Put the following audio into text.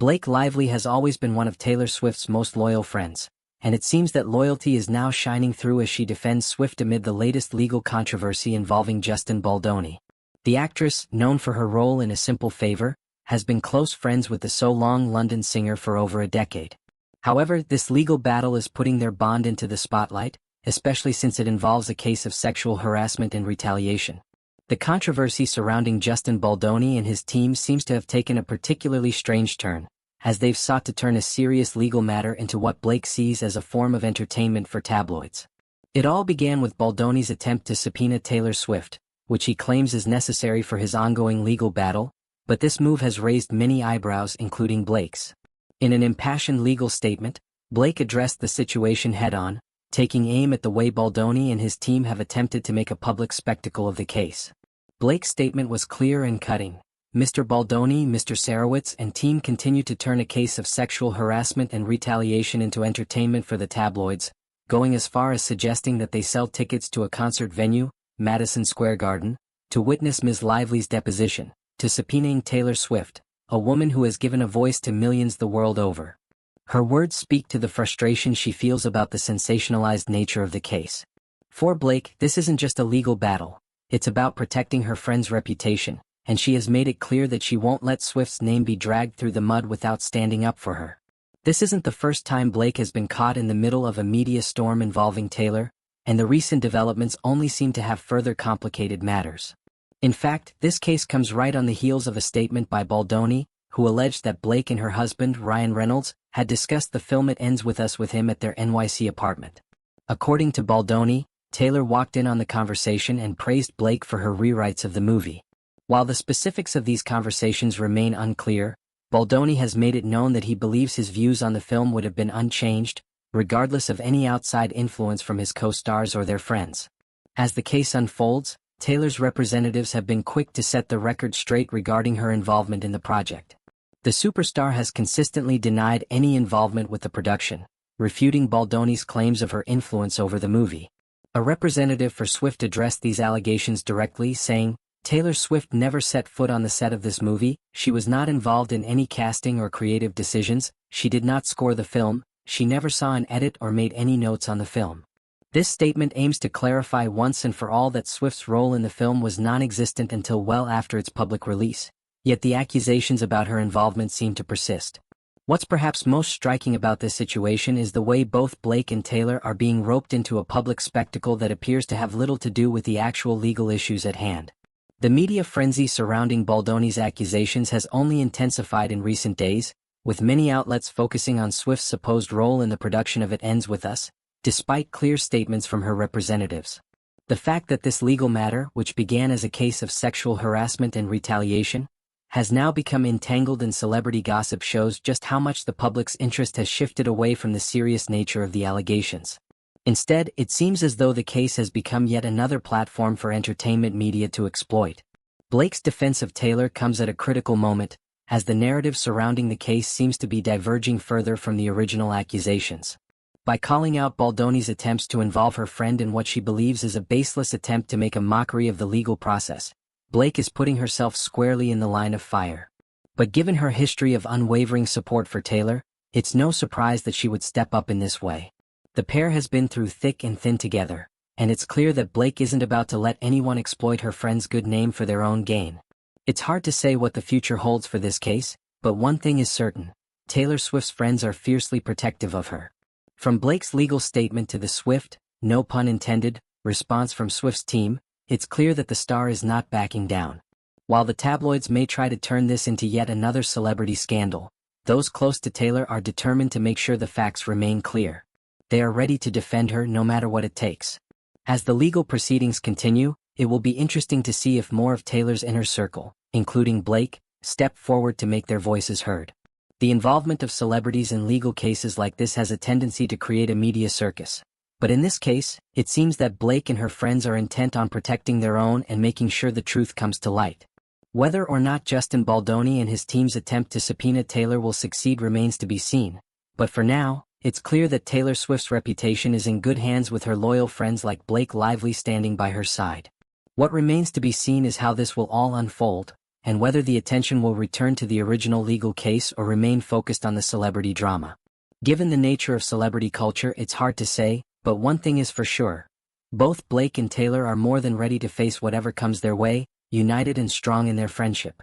Blake Lively has always been one of Taylor Swift's most loyal friends, and it seems that loyalty is now shining through as she defends Swift amid the latest legal controversy involving Justin Baldoni. The actress, known for her role in A Simple Favor, has been close friends with the so-long London singer for over a decade. However, this legal battle is putting their bond into the spotlight, especially since it involves a case of sexual harassment and retaliation. The controversy surrounding Justin Baldoni and his team seems to have taken a particularly strange turn, as they've sought to turn a serious legal matter into what Blake sees as a form of entertainment for tabloids. It all began with Baldoni's attempt to subpoena Taylor Swift, which he claims is necessary for his ongoing legal battle, but this move has raised many eyebrows, including Blake's. In an impassioned legal statement, Blake addressed the situation head-on, taking aim at the way Baldoni and his team have attempted to make a public spectacle of the case. Blake's statement was clear and cutting. Mr. Baldoni, Mr. Sarowitz, and team continue to turn a case of sexual harassment and retaliation into entertainment for the tabloids, going as far as suggesting that they sell tickets to a concert venue, Madison Square Garden, to witness Ms. Lively's deposition, to subpoenaing Taylor Swift, a woman who has given a voice to millions the world over. Her words speak to the frustration she feels about the sensationalized nature of the case. For Blake, this isn't just a legal battle. It's about protecting her friend's reputation, and she has made it clear that she won't let Swift's name be dragged through the mud without standing up for her. This isn't the first time Blake has been caught in the middle of a media storm involving Taylor, and the recent developments only seem to have further complicated matters. In fact, this case comes right on the heels of a statement by Baldoni, who alleged that Blake and her husband, Ryan Reynolds, had discussed the film It Ends With Us with him at their NYC apartment. According to Baldoni, Taylor walked in on the conversation and praised Blake for her rewrites of the movie. While the specifics of these conversations remain unclear, Baldoni has made it known that he believes his views on the film would have been unchanged, regardless of any outside influence from his co-stars or their friends. As the case unfolds, Taylor's representatives have been quick to set the record straight regarding her involvement in the project. The superstar has consistently denied any involvement with the production, refuting Baldoni's claims of her influence over the movie. A representative for Swift addressed these allegations directly, saying, "Taylor Swift never set foot on the set of this movie, she was not involved in any casting or creative decisions, she did not score the film, she never saw an edit or made any notes on the film." This statement aims to clarify once and for all that Swift's role in the film was non-existent until well after its public release, yet the accusations about her involvement seem to persist. What's perhaps most striking about this situation is the way both Blake and Taylor are being roped into a public spectacle that appears to have little to do with the actual legal issues at hand. The media frenzy surrounding Baldoni's accusations has only intensified in recent days, with many outlets focusing on Swift's supposed role in the production of It Ends With Us, despite clear statements from her representatives. The fact that this legal matter, which began as a case of sexual harassment and retaliation, has now become entangled in celebrity gossip shows just how much the public's interest has shifted away from the serious nature of the allegations. Instead, it seems as though the case has become yet another platform for entertainment media to exploit. Blake's defense of Taylor comes at a critical moment, as the narrative surrounding the case seems to be diverging further from the original accusations. By calling out Baldoni's attempts to involve her friend in what she believes is a baseless attempt to make a mockery of the legal process, Blake is putting herself squarely in the line of fire. But given her history of unwavering support for Taylor, it's no surprise that she would step up in this way. The pair has been through thick and thin together, and it's clear that Blake isn't about to let anyone exploit her friend's good name for their own gain. It's hard to say what the future holds for this case, but one thing is certain: Taylor Swift's friends are fiercely protective of her. From Blake's legal statement to the swift, no pun intended, response from Swift's team, it's clear that the star is not backing down. While the tabloids may try to turn this into yet another celebrity scandal, those close to Taylor are determined to make sure the facts remain clear. They are ready to defend her no matter what it takes. As the legal proceedings continue, it will be interesting to see if more of Taylor's inner circle, including Blake, step forward to make their voices heard. The involvement of celebrities in legal cases like this has a tendency to create a media circus. But in this case, it seems that Blake and her friends are intent on protecting their own and making sure the truth comes to light. Whether or not Justin Baldoni and his team's attempt to subpoena Taylor will succeed remains to be seen. But for now, it's clear that Taylor Swift's reputation is in good hands with her loyal friends like Blake Lively standing by her side. What remains to be seen is how this will all unfold, and whether the attention will return to the original legal case or remain focused on the celebrity drama. Given the nature of celebrity culture, it's hard to say, but one thing is for sure. Both Blake and Taylor are more than ready to face whatever comes their way, united and strong in their friendship.